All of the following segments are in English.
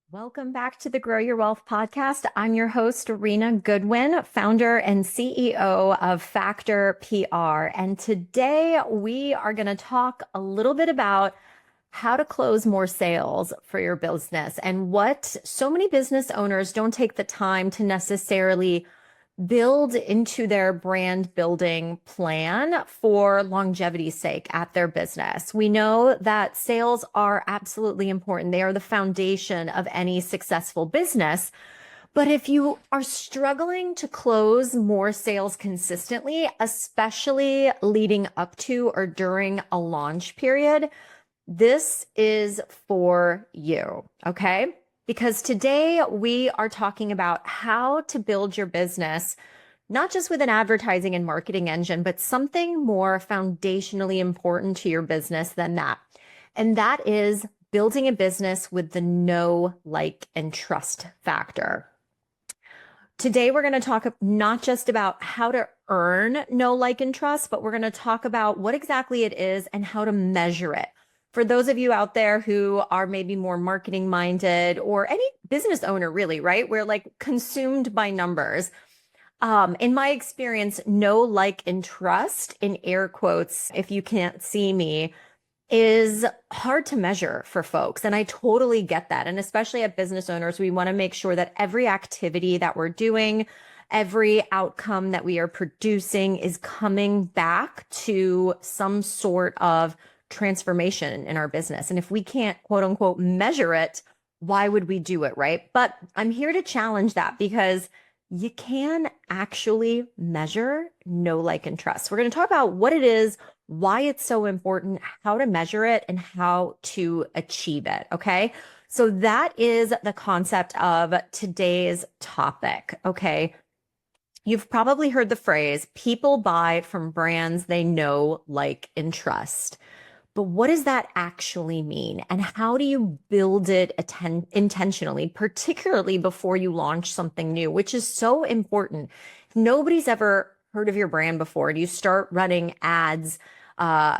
Welcome back to the Grow Your Wealth podcast. I'm your host, Reena Goodwin, founder and CEO of Factor PR. And today we are going to talk a little bit about how to close more sales for your business and what so many business owners don't take the time to necessarily build into their brand building plan for longevity's sake at their business. We know that sales are absolutely important. They are the foundation of any successful business. But if you are struggling to close more sales consistently, especially leading up to or during a launch period, this is for you, okay? Because today we are talking about how to build your business, not just with an advertising and marketing engine, but something more foundationally important to your business than that. And that is building a business with the know, like, and trust factor. Today, we're going to talk not just about how to earn know, like, and trust, but we're going to talk about what exactly it is and how to measure it. For those of you out there who are maybe more marketing minded or any business owner, really, right? We're like consumed by numbers. In my experience, know, like, and trust, in air quotes, if you can't see me, is hard to measure for folks. And I totally get that. And especially at business owners, we want to make sure that every activity that we're doing, every outcome that we are producing is coming back to some sort of transformation in our business. And if we can't, quote unquote, measure it, why would we do it, right? But I'm here to challenge that because you can actually measure know, like, and trust. We're going to talk about what it is, why it's so important, how to measure it, and how to achieve it. Okay. So that is the concept of today's topic. Okay. You've probably heard the phrase, people buy from brands they know, like, and trust. But what does that actually mean? And how do you build it intentionally, particularly before you launch something new, which is so important. If nobody's ever heard of your brand before and you start running ads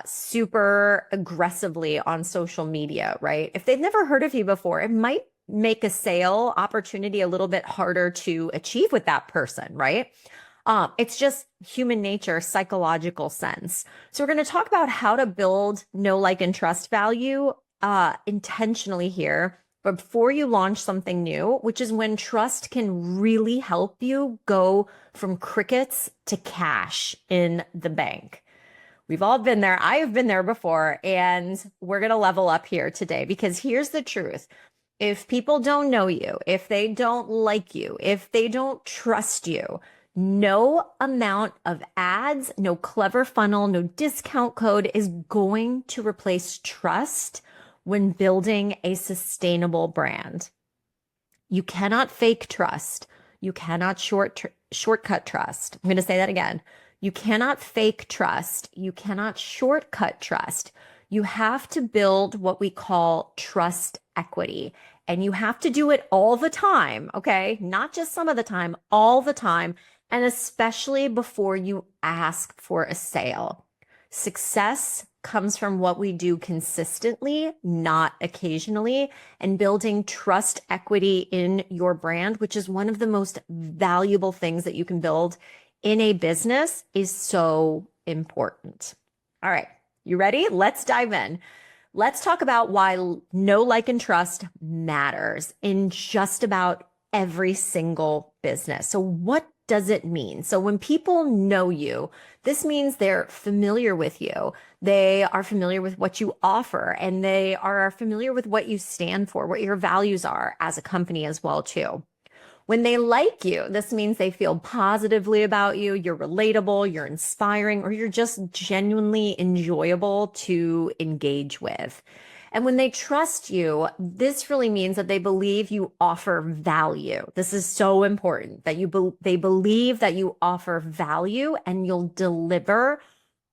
super aggressively on social media, right? If they've never heard of you before, it might make a sale opportunity a little bit harder to achieve with that person, right? It's just human nature, psychological sense. So we're going to talk about how to build know, like, and trust value intentionally here before you launch something new, which is when trust can really help you go from crickets to cash in the bank. We've all been there. I have been there before, and we're going to level up here today because here's the truth. If people don't know you, if they don't like you, if they don't trust you, no amount of ads, no clever funnel, no discount code is going to replace trust when building a sustainable brand. You cannot fake trust. You cannot shortcut trust. I'm going to say that again. You cannot fake trust. You cannot shortcut trust. You have to build what we call trust equity. And you have to do it all the time, okay? Not just some of the time, all the time. And especially before you ask for a sale. Success comes from what we do consistently, not occasionally, and building trust equity in your brand, which is one of the most valuable things that you can build in a business, is so important. All right, you ready? Let's dive in. Let's talk about why know, like, and trust matters in just about every single business. So what does it mean? So when people know you, this means they're familiar with you. They are familiar with what you offer, and they are familiar with what you stand for, what your values are as a company as well, too. When they like you, this means they feel positively about you, you're relatable, you're inspiring, or you're just genuinely enjoyable to engage with. And when they trust you, this really means that they believe you offer value. This is so important that they believe that you offer value and you'll deliver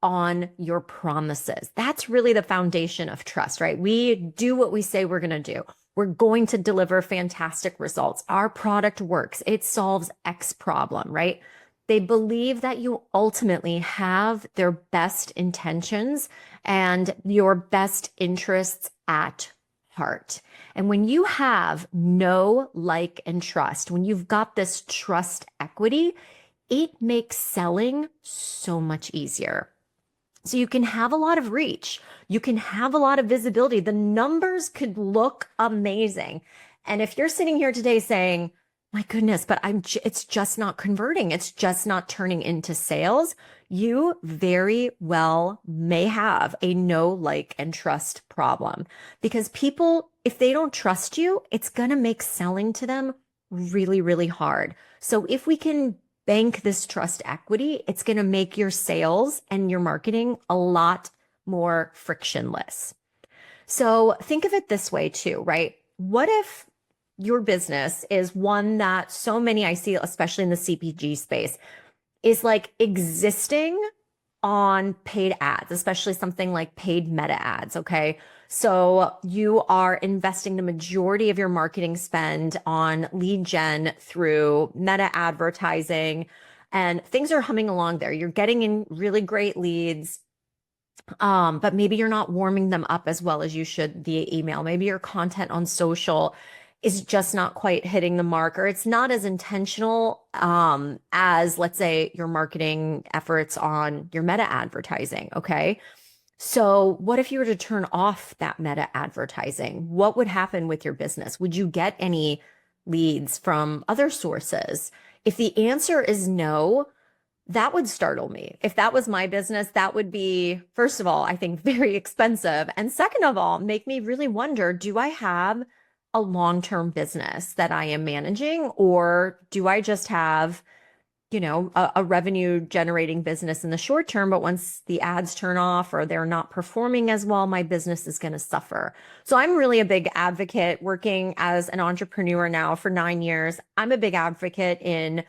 on your promises. That's really the foundation of trust, right? We do what we say we're going to do. We're going to deliver fantastic results. Our product works. It solves X problem, right? They believe that you ultimately have their best intentions and your best interests at heart. And when you have know, like, and trust, when you've got this trust equity, it makes selling so much easier. So you can have a lot of reach. You can have a lot of visibility. The numbers could look amazing. And if you're sitting here today saying, my goodness, but it's just not converting. It's just not turning into sales. You very well may have a know, like, and trust problem because people, if they don't trust you, it's going to make selling to them really, really hard. So if we can bank this trust equity, it's going to make your sales and your marketing a lot more frictionless. So think of it this way too, right? What if your business is one that so many I see, especially in the CPG space, is like existing on paid ads, especially something like paid meta ads, okay? So you are investing the majority of your marketing spend on lead gen through meta advertising, and things are humming along there. You're getting in really great leads, but maybe you're not warming them up as well as you should via email. Maybe your content on social is just not quite hitting the mark, or it's not as intentional as, let's say, your marketing efforts on your meta advertising. Okay. So what if you were to turn off that meta advertising? What would happen with your business? Would you get any leads from other sources? If the answer is no, that would startle me. If that was my business, that would be, first of all, I think very expensive. And second of all, make me really wonder, do I have a long-term business that I am managing, or do I just have, a revenue generating business in the short term, but once the ads turn off or they're not performing as well, my business is going to suffer. So I'm really a big advocate working as an entrepreneur now for 9 years. I'm a big advocate in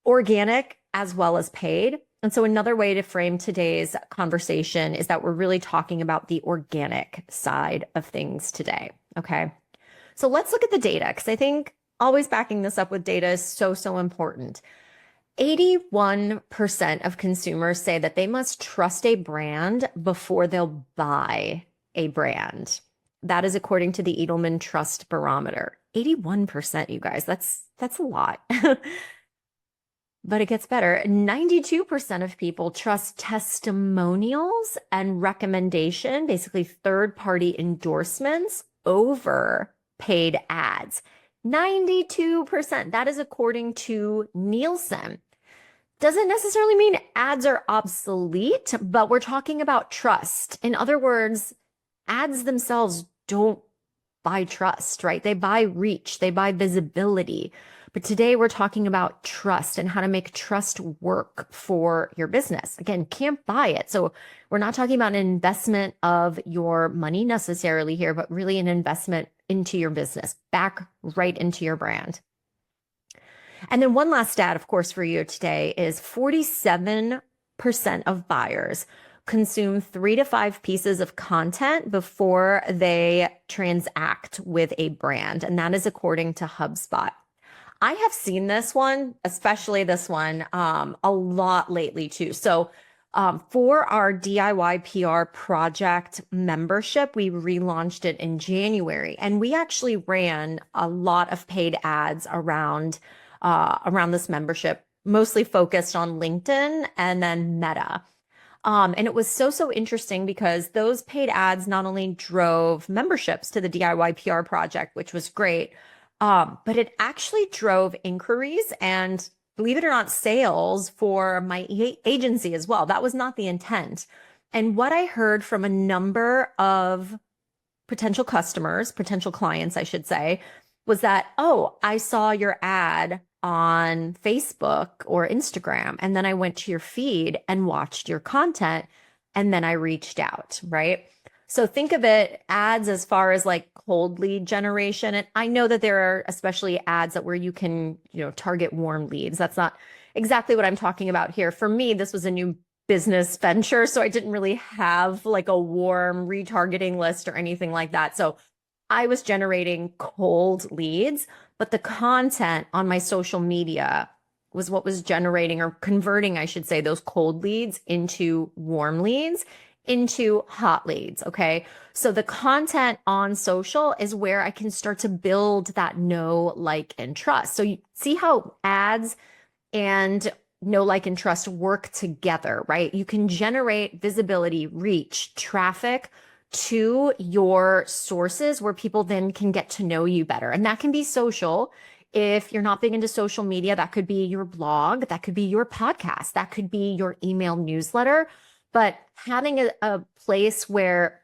organic as well as paid. And so another way to frame today's conversation is that we're really talking about the organic side of things today. Okay. So let's look at the data, because I think always backing this up with data is so, so important. 81% of consumers say that they must trust a brand before they'll buy a brand. That is according to the Edelman Trust Barometer. 81%, you guys, that's a lot. But it gets better. 92% of people trust testimonials and recommendation, basically third-party endorsements, over paid ads. 92%. That is according to Nielsen. Doesn't necessarily mean ads are obsolete, but we're talking about trust. In other words, ads themselves don't buy trust, right? They buy reach, they buy visibility. But today we're talking about trust and how to make trust work for your business. Again, can't buy it. So we're not talking about an investment of your money necessarily here, but really an investment into your business, back right into your brand. And then one last stat, of course, for you today is 47% of buyers consume 3 to 5 pieces of content before they transact with a brand. And that is according to HubSpot. I have seen this one, especially this one, a lot lately too. So for our DIY PR project membership, we relaunched it in January, and we actually ran a lot of paid ads around this membership, mostly focused on LinkedIn and then Meta. And it was so interesting because those paid ads not only drove memberships to the DIY PR project, which was great, but it actually drove inquiries and, believe it or not, sales for my agency as well. That was not the intent. And what I heard from a number of potential customers, potential clients, I should say, was that, oh, I saw your ad on Facebook or Instagram, and then I went to your feed and watched your content, and then I reached out, right? So think of it ads as far as like cold lead generation. And I know that there are especially ads that where you can, target warm leads. That's not exactly what I'm talking about here. For me, this was a new business venture, so I didn't really have like a warm retargeting list or anything like that. So I was generating cold leads, but the content on my social media was what was generating or converting, I should say, those cold leads into warm leads. into hot leads. Okay. So the content on social is where I can start to build that know, like, and trust. So you see how ads and know, like, and trust work together, right? You can generate visibility, reach, traffic to your sources where people then can get to know you better. And that can be social. If you're not big into social media, that could be your blog, that could be your podcast, that could be your email newsletter. But having a place where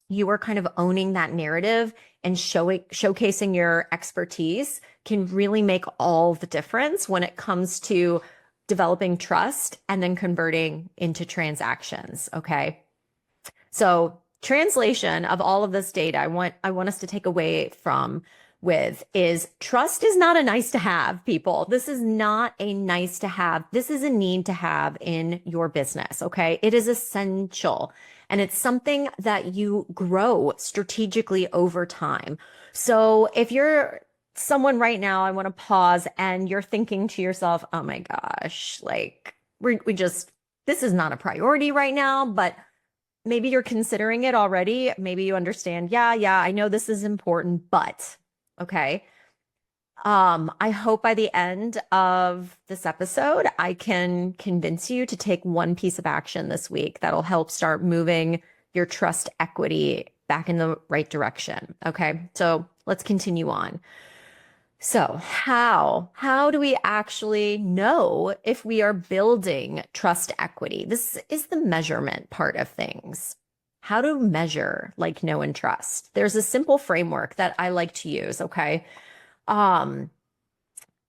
you are kind of owning that narrative and showcasing your expertise can really make all the difference when it comes to developing trust and then converting into transactions. Okay. So translation of all of this data, I want us to take away from with is trust is not a nice to have, people. This is not a nice to have. This is a need to have in your business. Okay. It is essential. And it's something that you grow strategically over time. So if you're someone right now, I want to pause and you're thinking to yourself, oh my gosh, like this is not a priority right now, but maybe you're considering it already. Maybe you understand, yeah, I know this is important, but okay. I hope by the end of this episode, I can convince you to take one piece of action this week that'll help start moving your trust equity back in the right direction. Okay. So let's continue on. So how do we actually know if we are building trust equity? This is the measurement part of things. How to measure like know and trust. There's a simple framework that I like to use, okay?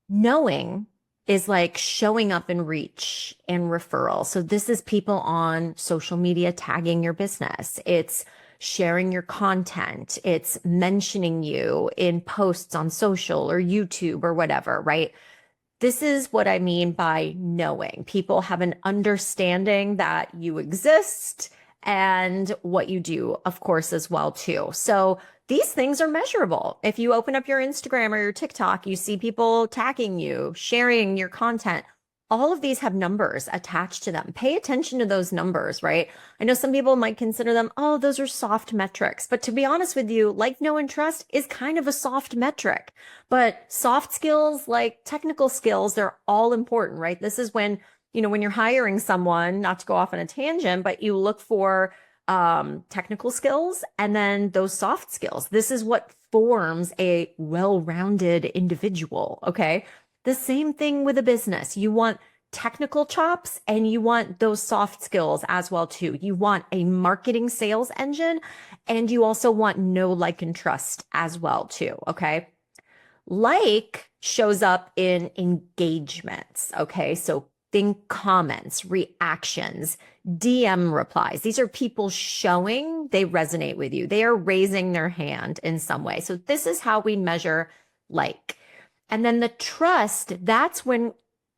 Knowing is like showing up in reach and referral. So this is people on social media tagging your business. It's sharing your content. It's mentioning you in posts on social or YouTube or whatever, right? This is what I mean by knowing. People have an understanding that you exist and what you do, of course, as well, too. So these things are measurable. If you open up your Instagram or your TikTok, you see people tagging you, sharing your content. All of these have numbers attached to them. Pay attention to those numbers, right? I know some people might consider them, oh, those are soft metrics. But to be honest with you, like, know, and trust is kind of a soft metric. But soft skills, like technical skills, they're all important, right? This is when, when you're hiring someone, not to go off on a tangent, but you look for technical skills and then those soft skills. This is what forms a well-rounded individual. Okay. The same thing with a business. You want technical chops and you want those soft skills as well too. You want a marketing sales engine and you also want know, like, and trust as well too. Okay. Like shows up in engagements. Okay. So think comments, reactions, DM replies. These are people showing they resonate with you. They are raising their hand in some way. So this is how we measure like. And then the trust, that's when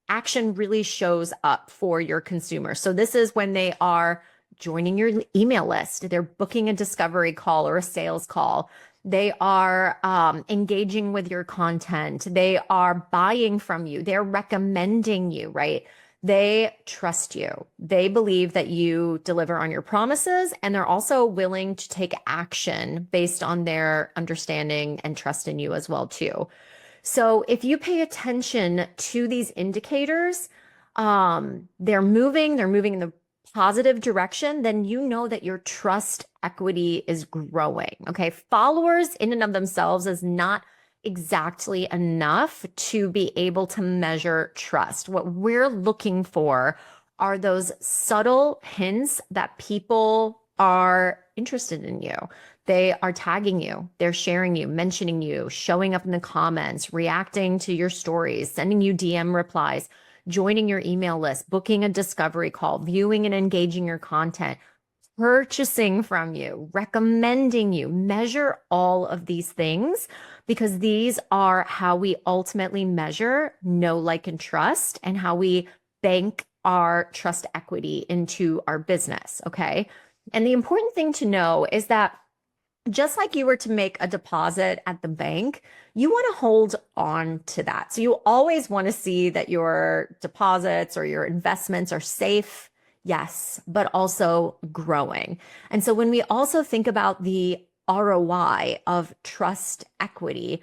action really shows up for your consumer. So this is when they are joining your email list. They're booking a discovery call or a sales call. They are engaging with your content. They are buying from you. They're recommending you, right? They trust you. They believe that you deliver on your promises, and they're also willing to take action based on their understanding and trust in you as well, too. So if you pay attention to these indicators, they're moving in the positive direction, then you know that your trust equity is growing. Okay. Followers in and of themselves is not exactly enough to be able to measure trust. What we're looking for are those subtle hints that people are interested in you. They are tagging you, they're sharing you, mentioning you, showing up in the comments, reacting to your stories, sending you DM replies, joining your email list, booking a discovery call, viewing and engaging your content, purchasing from you, recommending you. Measure all of these things because these are how we ultimately measure know, like, and trust, and how we bank our trust equity into our business. Okay. And the important thing to know is that just like you were to make a deposit at the bank, you want to hold on to that. So you always want to see that your deposits or your investments are safe. yes, but also growing. And so when we also think about the ROI of trust equity,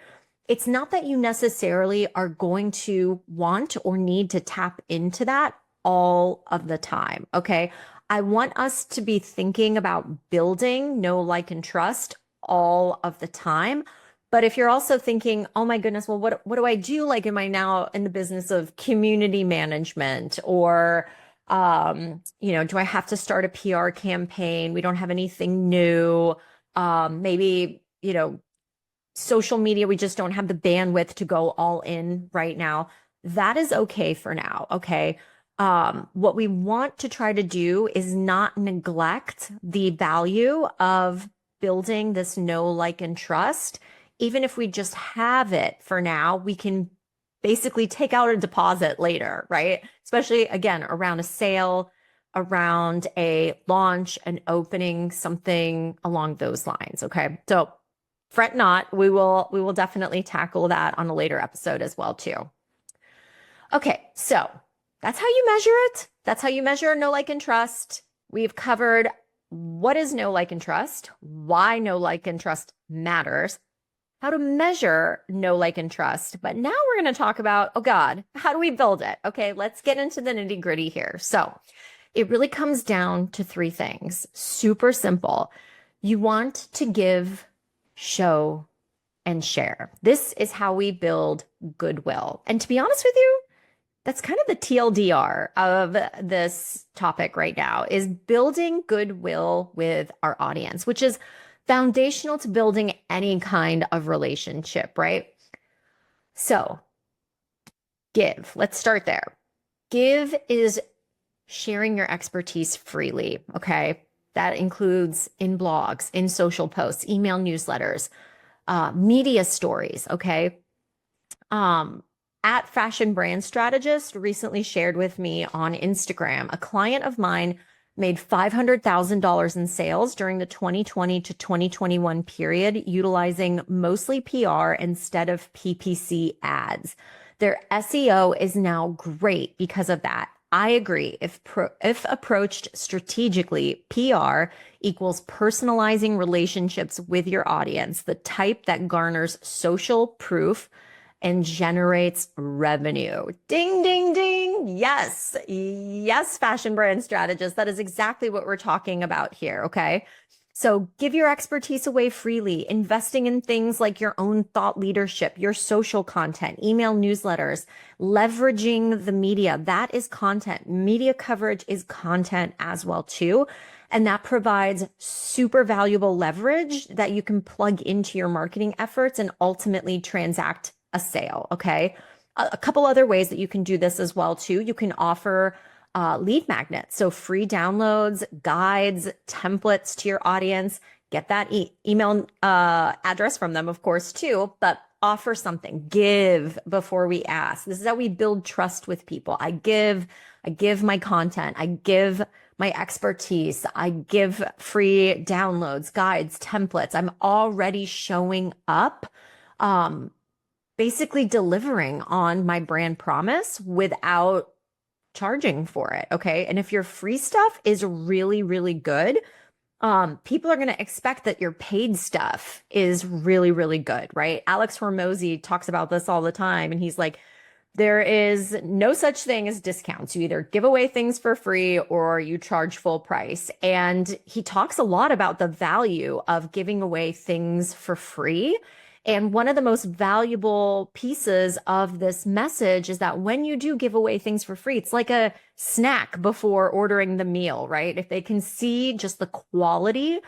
it's not that you necessarily are going to want or need to tap into that all of the time. Okay. I want us to be thinking about building know, like, and trust all of the time. But if you're also thinking, oh my goodness, well, what do I do? Like, am I now in the business of community management or, do I have to start a PR campaign? We don't have anything new. Maybe, social media, we just don't have the bandwidth to go all in right now. That is okay for now. Okay. What we want to try to do is not neglect the value of building this know, like, and trust. Even if we just have it for now, we can basically take out a deposit later, right? Especially again, around a sale, around a launch, an opening, something along those lines. Okay. So fret not, we will definitely tackle that on a later episode as well too. Okay, so that's how you measure it. That's how you measure know, like, and trust. We've covered what is know, like, and trust, why know, like, and trust matters, how to measure know, like, and trust. But now we're going to talk about, oh God, how do we build it? Okay, let's get into the nitty gritty here. So it really comes down to three things. Super simple. You want to give, show, and share. This is how we build goodwill. And to be honest with you, that's kind of the TLDR of this topic right now, is building goodwill with our audience, which is foundational to building any kind of relationship, right? So give, let's start there. Give is sharing your expertise freely, okay? That includes in blogs, in social posts, email newsletters, media stories, okay? At Fashion Brand Strategist recently shared with me on Instagram, a client of mine made $500,000 in sales during the 2020 to 2021 period, utilizing mostly PR instead of PPC ads. Their SEO is now great because of that. I agree. If approached strategically, PR equals personalizing relationships with your audience, the type that garners social proof and generates revenue. Ding, ding, ding. Yes. Yes, fashion brand strategist. That is exactly what we're talking about here. Okay. So give your expertise away freely, investing in things like your own thought leadership, your social content, email newsletters, leveraging the media. That is content. Media coverage is content as well too. And that provides super valuable leverage that you can plug into your marketing efforts and ultimately transact a sale. Okay. A couple other ways that you can do this as well too. You can offer lead magnets. So free downloads, guides, templates to your audience. Get that email address from them, of course, too, but offer something. Give before we ask. This is how we build trust with people. I give my content. I give my expertise. I give free downloads, guides, templates. I'm already showing up, basically delivering on my brand promise without charging for it. Okay. And if your free stuff is really, really good, people are going to expect that your paid stuff is really, really good, right? Alex Hormozy talks about this all the time. And he's like, there is no such thing as discounts. You either give away things for free or you charge full price. And he talks a lot about the value of giving away things for free. And one of the most valuable pieces of this message is that when you do give away things for free, it's like a snack before ordering the meal, right? If they can see just the quality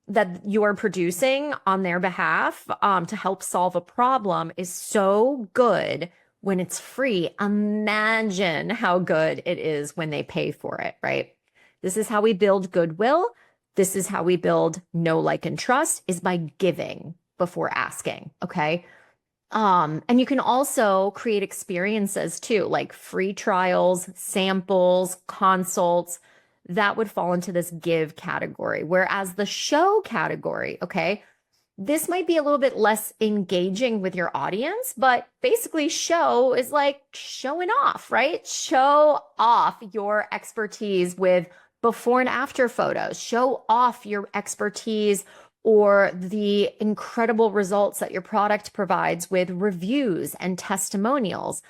that you are producing on their behalf, to help solve a problem is so good when it's free. Imagine how good it is when they pay for it, right? This is how we build goodwill. This is how we build know, like, and trust, is by giving before asking. Okay. And you can also create experiences too, like free trials, samples, consults that would fall into this give category. Whereas the show category, okay, this might be a little bit less engaging with your audience, but basically show is like showing off, right? Show off your expertise with before and after photos. Show off your expertise or the incredible results that your product provides with reviews and testimonials.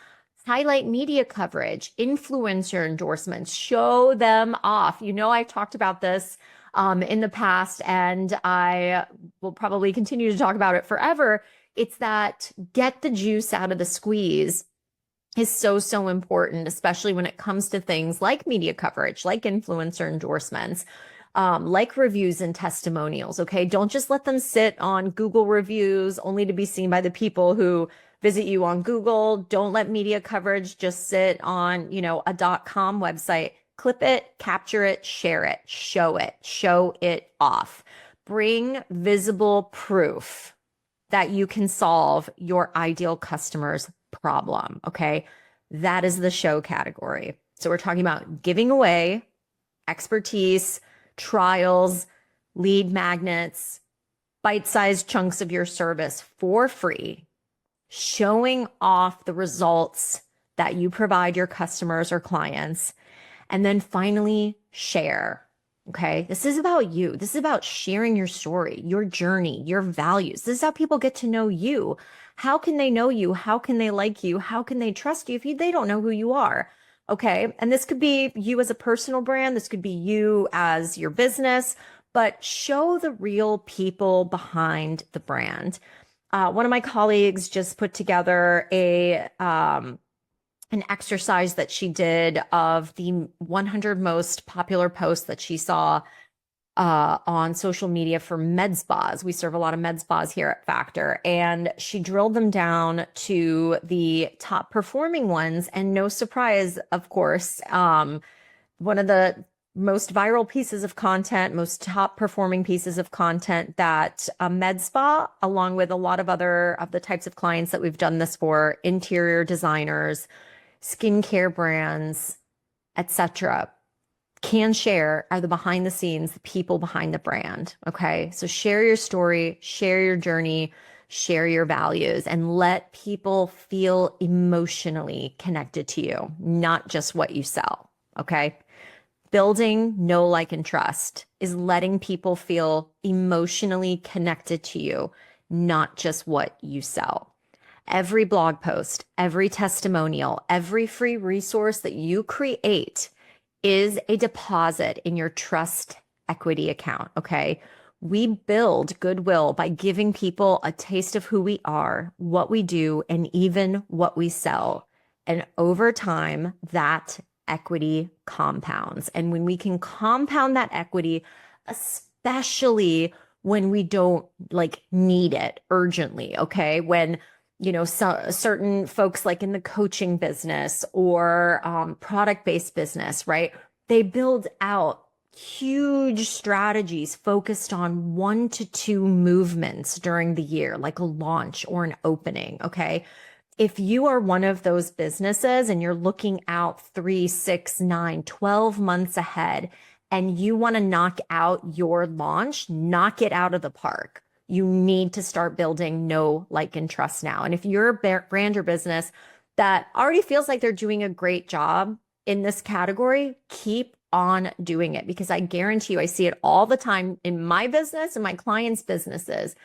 Highlight media coverage, influencer endorsements, show them off. You know, I've talked about this in the past, and I will probably continue to talk about it forever. It's that get the juice out of the squeeze is so, so important, especially when it comes to things like media coverage, like influencer endorsements, like reviews and testimonials. Okay. Don't just let them sit on Google reviews only to be seen by the people who visit you on Google. Don't let media coverage just sit on, a .com website. Clip it, capture it, share it, show it off. Bring visible proof that you can solve your ideal customer's problem. Okay. That is the show category. So we're talking about giving away expertise, trials, lead magnets, bite-sized chunks of your service for free, showing off the results that you provide your customers or clients, and then finally share. Okay. This is about you. This is about sharing your story, your journey, your values. This is how people get to know you. How can they know you? How can they like you? How can they trust you if they don't know who you are? Okay. And this could be you as a personal brand. This could be you as your business, but show the real people behind the brand. One of my colleagues just put together an exercise that she did of the 100 most popular posts that she saw on social media for med spas. We serve a lot of med spas here at Factor, and she drilled them down to the top performing ones. And no surprise, of course, one of the most viral pieces of content, most top performing pieces of content that a med spa, along with a lot of other of the types of clients that we've done this for, interior designers, skincare brands, etc., can share are the behind the scenes, the people behind the brand. Okay. So share your story, share your journey, share your values, and let people feel emotionally connected to you, not just what you sell. Okay. Building know, like, and trust is letting people feel emotionally connected to you, not just what you sell. Every blog post, every testimonial, every free resource that you create is a deposit in your trust equity account. Okay. We build goodwill by giving people a taste of who we are, what we do, and even what we sell. And over time, that equity compounds. And when we can compound that equity, especially when we don't need it urgently. Okay. When certain folks like in the coaching business or product-based business, right? They build out huge strategies focused on 1 to 2 movements during the year, like a launch or an opening. Okay. If you are one of those businesses and you're looking out 3, 6, 9, 12 months ahead, and you want to knock out your launch, knock it out of the park. You need to start building know, like, and trust now. And if you're a brand or business that already feels like they're doing a great job in this category, keep on doing it, because I guarantee you, I see it all the time in my business and my clients' businesses,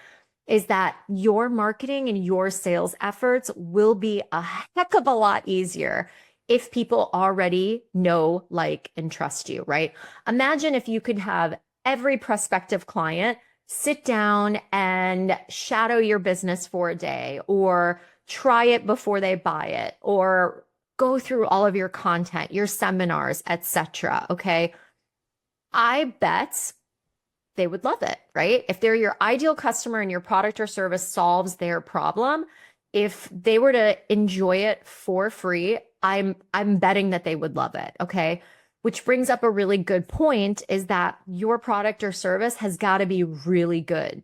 is that your marketing and your sales efforts will be a heck of a lot easier if people already know, like, and trust you, right? Imagine if you could have every prospective client sit down and shadow your business for a day, or try it before they buy it, or go through all of your content, your seminars, etc. Okay. I bet they would love it, right? If they're your ideal customer and your product or service solves their problem, if they were to enjoy it for free, I'm betting that they would love it. Okay. Which brings up a really good point, is that your product or service has got to be really good.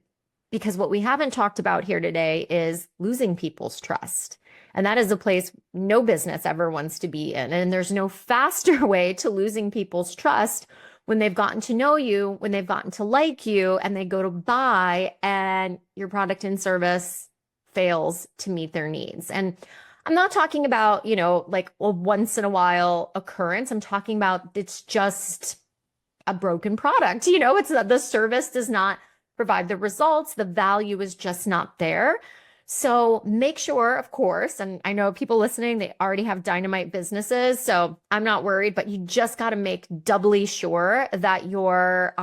Because what we haven't talked about here today is losing people's trust. And that is a place no business ever wants to be in. And there's no faster way to losing people's trust when they've gotten to know you, when they've gotten to like you, and they go to buy and your product and service fails to meet their needs. And I'm not talking about, like a once in a while occurrence. I'm talking about it's just a broken product. You know, it's that the service does not provide the results, the value is just not there. So make sure, of course, and I know people listening, they already have dynamite businesses, so I'm not worried, but you just got to make doubly sure that your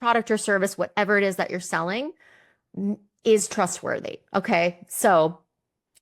product or service, whatever it is that you're selling, is trustworthy. Okay. So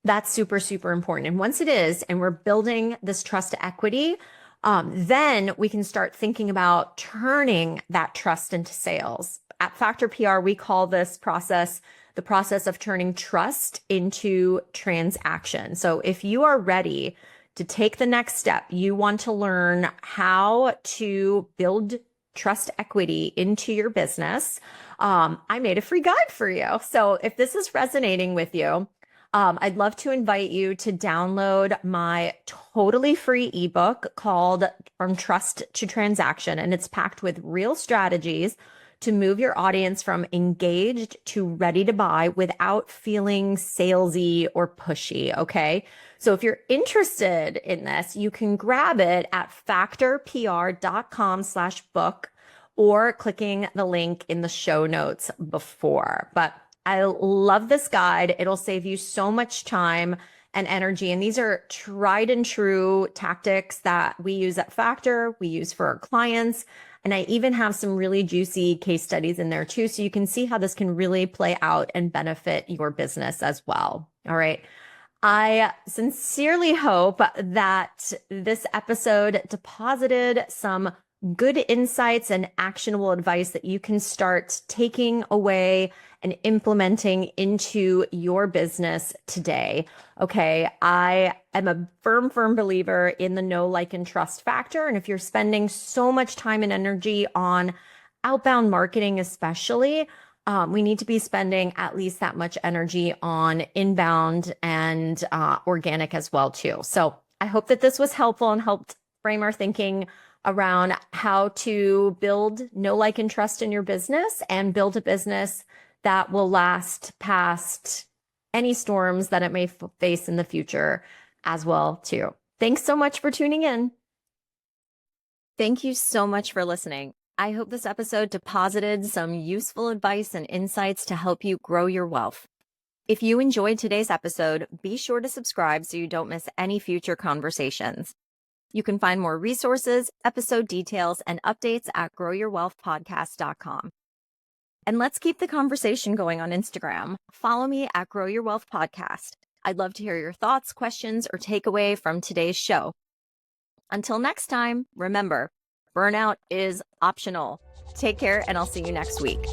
that's super, super important. And once it is, and we're building this trust equity, then we can start thinking about turning that trust into sales. At Factor PR, we call this process the process of turning trust into transaction. So if you are ready to take the next step, you want to learn how to build trust equity into your business, I made a free guide for you. So if this is resonating with you, I'd love to invite you to download my totally free ebook called From Trust to Transaction. And it's packed with real strategies to move your audience from engaged to ready to buy without feeling salesy or pushy. Okay. So if you're interested in this, you can grab it at factorpr.com/book or clicking the link in the show notes before. But I love this guide. It'll save you so much time and energy. And these are tried and true tactics that we use at Factor, we use for our clients. And I even have some really juicy case studies in there too. So you can see how this can really play out and benefit your business as well. All right. I sincerely hope that this episode deposited some good insights and actionable advice that you can start taking away and implementing into your business today. Okay. I am a firm believer in the know, like, and trust factor. And if you're spending so much time and energy on outbound marketing, especially, we need to be spending at least that much energy on inbound and organic as well too. So I hope that this was helpful and helped frame our thinking around how to build know, like, and trust in your business and build a business that will last past any storms that it may face in the future as well too. Thanks so much for tuning in. Thank you so much for listening. I hope this episode deposited some useful advice and insights to help you grow your wealth. If you enjoyed today's episode, be sure to subscribe so you don't miss any future conversations. You can find more resources, episode details, and updates at growyourwealthpodcast.com. And let's keep the conversation going on Instagram. Follow me at Grow Your Wealth Podcast. I'd love to hear your thoughts, questions, or takeaway from today's show. Until next time, remember, burnout is optional. Take care, and I'll see you next week.